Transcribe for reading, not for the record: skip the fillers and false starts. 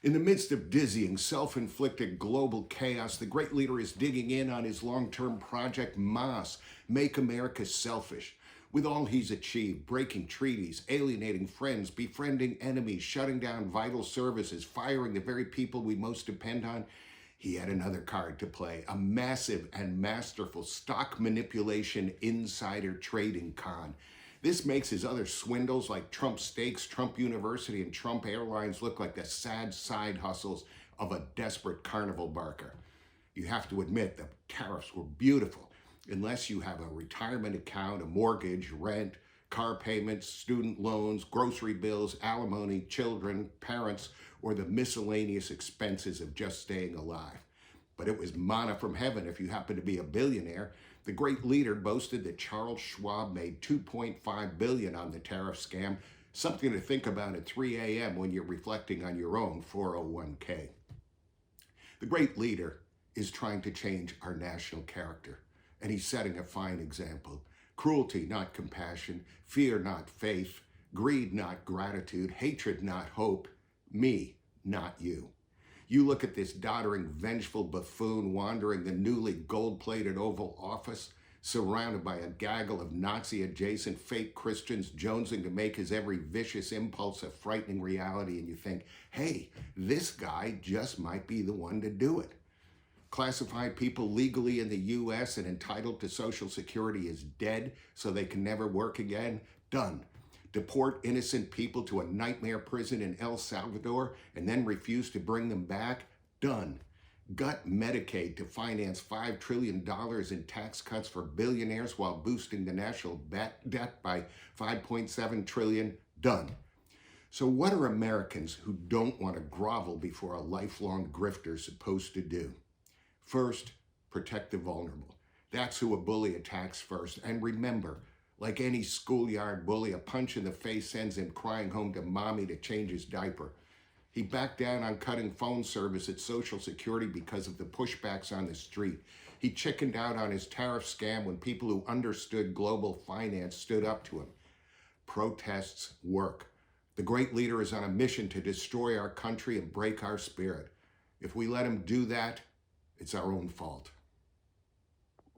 In the midst of dizzying, self-inflicted global chaos, the great leader is digging in on his long-term project, MAS, Make America Selfish. With all he's achieved, breaking treaties, alienating friends, befriending enemies, shutting down vital services, firing the very people we most depend on, he had another card to play, a massive and masterful stock manipulation insider trading con. This makes his other swindles like Trump Steaks, Trump University, and Trump Airlines look like the sad side hustles of a desperate carnival barker. You have to admit the tariffs were beautiful, unless you have a retirement account, a mortgage, rent, car payments, student loans, grocery bills, alimony, children, parents, or the miscellaneous expenses of just staying alive. But it was manna from heaven if you happen to be a billionaire. The great leader boasted that Charles Schwab made $2.5 billion on the tariff scam, something to think about at 3 a.m. when you're reflecting on your own 401k. The great leader is trying to change our national character, and he's setting a fine example. Cruelty, not compassion, fear, not faith, greed, not gratitude, hatred, not hope, me, not you. You look at this doddering, vengeful buffoon wandering the newly gold-plated Oval Office, surrounded by a gaggle of Nazi-adjacent fake Christians jonesing to make his every vicious impulse a frightening reality, and you think, hey, this guy just might be the one to do it. Classify people legally in the U.S. and entitled to Social Security as dead so they can never work again? Done. Deport innocent people to a nightmare prison in El Salvador and then refuse to bring them back? Done. Gut Medicaid to finance $5 trillion in tax cuts for billionaires while boosting the national debt by $5.7 trillion? Done. So what are Americans who don't want to grovel before a lifelong grifter supposed to do? First, protect the vulnerable. That's who a bully attacks first. And remember, like any schoolyard bully, a punch in the face sends him crying home to mommy to change his diaper. He backed down on cutting phone service at Social Security because of the pushbacks on the street. He chickened out on his tariff scam when people who understood global finance stood up to him. Protests work. The great leader is on a mission to destroy our country and break our spirit. If we let him do that, it's our own fault.